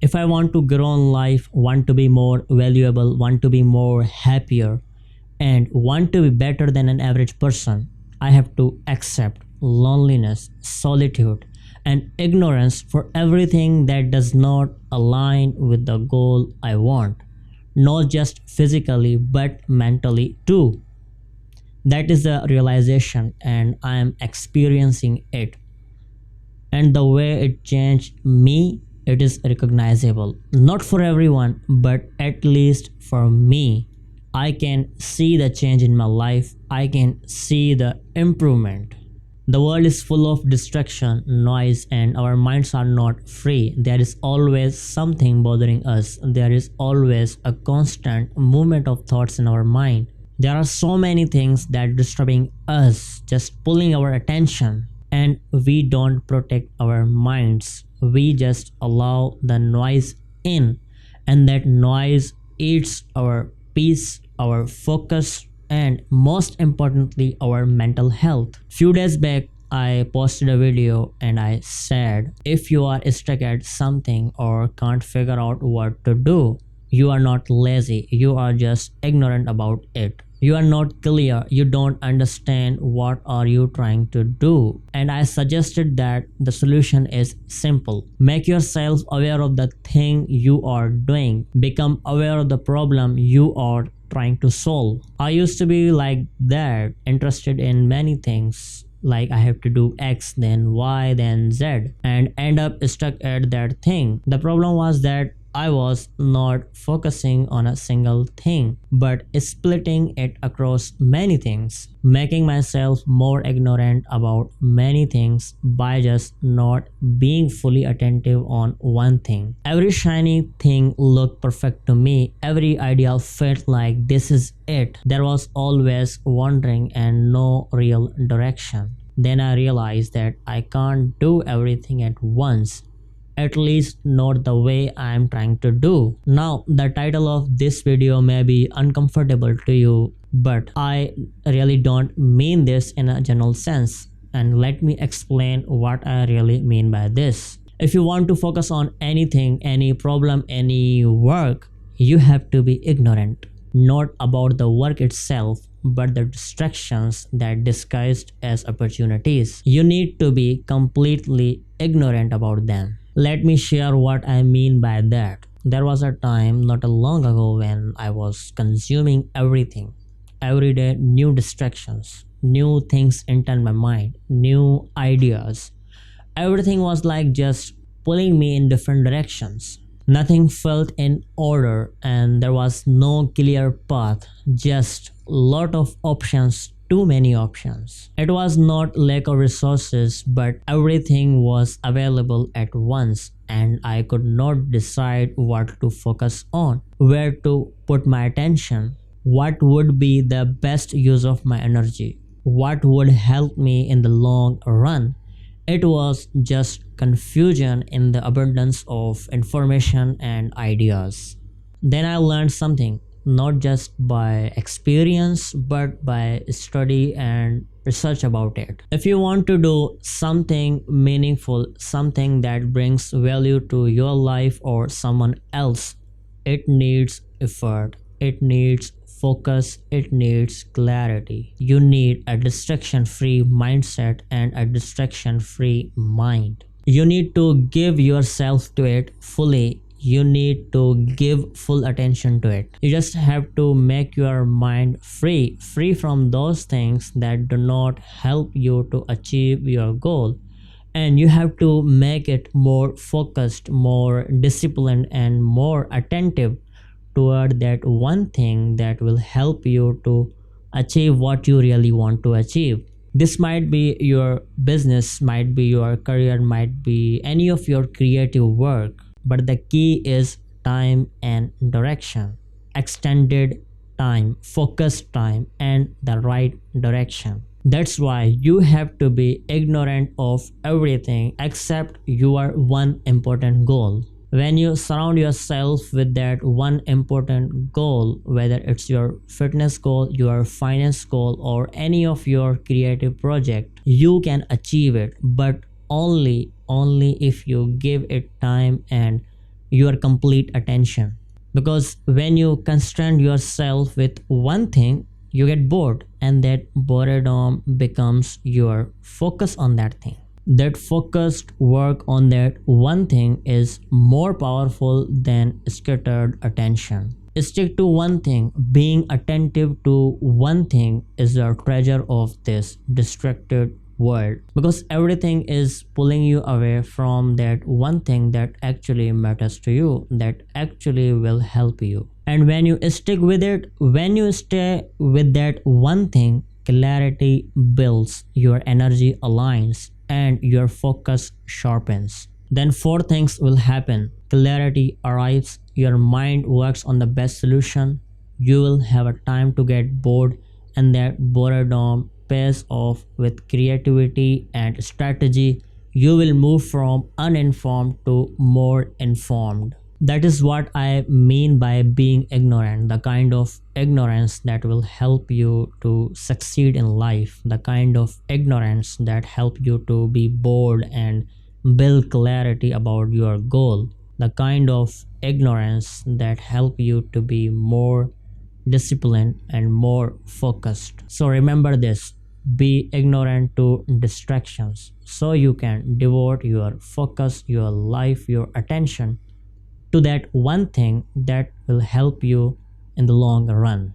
If I want to grow in life, want to be more valuable, want to be more happier, and want to be better than an average person, I have to accept loneliness, solitude, and ignorance for everything that does not align with the goal I want, not just physically but mentally too. That is the realization, and I am experiencing it. And the way it changed me, it is recognizable. Not for everyone, but at least for me. I can see the change in my life, I can see the improvement. The world is full of distraction, noise, and our minds are not free. There is always something bothering us. There is always a constant movement of thoughts in our mind. There are so many things that disturbing us, just pulling our attention, and we don't protect our minds. We just allow the noise in, and that noise eats our peace, our focus, and most importantly our mental health. Few days back I posted a video and I said, if you are stuck at something or can't figure out what to do, you are not lazy, you are just ignorant about it. You are not clear, you don't understand what are you trying to do. And I suggested that the solution is simple. Make yourself aware of the thing you are doing. Become aware of the problem you are trying to solve. I used to be like that, interested in many things, like I have to do X, then Y, then Z, and end up stuck at that thing. The problem was that I was not focusing on a single thing, but splitting it across many things, making myself more ignorant about many things by just not being fully attentive on one thing. Every shiny thing looked perfect to me. Every idea felt like this is it. There was always wandering and no real direction. Then I realized that I can't do everything at once, at least not the way I am trying to do. Now, the title of this video may be uncomfortable to you, but I really don't mean this in a general sense. And let me explain what I really mean by this. If you want to focus on anything, any problem, any work, you have to be ignorant, not about the work itself, but the distractions that disguised as opportunities. You need to be completely ignorant about them. Let me share what I mean by that. There was a time not long ago when I was consuming everything. Every day, new distractions, new things enter my mind, new ideas. Everything was like just pulling me in different directions. Nothing felt in order and there was no clear path, just lot of options, too many options. It was not lack of resources, but everything was available at once and I could not decide what to focus on, where to put my attention, what would be the best use of my energy, what would help me in the long run. It was just confusion in the abundance of information and ideas. Then I learned something, not just by experience but by study and research about it. If you want to do something meaningful, something that brings value to your life or someone else, it needs effort, it needs focus, it needs clarity. You need a distraction-free mindset and a distraction-free mind. You need to give yourself to it fully. You need to give full attention to it. You just have to make your mind free from those things that do not help you to achieve your goal. And you have to make it more focused, more disciplined, and more attentive toward that one thing that will help you to achieve what you really want to achieve. This might be your business, might be your career, might be any of your creative work, but the key is time and direction, extended time, focused time, and the right direction. That's why you have to be ignorant of everything except your one important goal. When you surround yourself with that one important goal, whether it's your fitness goal, your finance goal, or any of your creative project, you can achieve it, but only if you give it time and your complete attention. Because when you constrain yourself with one thing, you get bored, and that boredom becomes your focus on that thing. That focused work on that one thing is more powerful than scattered attention. Stick to one thing. Being attentive to one thing is the treasure of this distracted world, because everything is pulling you away from that one thing that actually matters to you, that actually will help you. And when you stick with it, when you stay with that one thing, clarity builds, your energy aligns, and your focus sharpens. Then four things will happen. Clarity arrives, your mind works on the best solution, you will have a time to get bored, and that boredom pays off with creativity and strategy. You will move from uninformed to more informed. That is what I mean by being ignorant, the kind of ignorance that will help you to succeed in life, the kind of ignorance that help you to be bored and build clarity about your goal, the kind of ignorance that help you to be more disciplined and more focused. So remember this, be ignorant to distractions so you can devote your focus, your life, your attention to that one thing that will help you in the long run.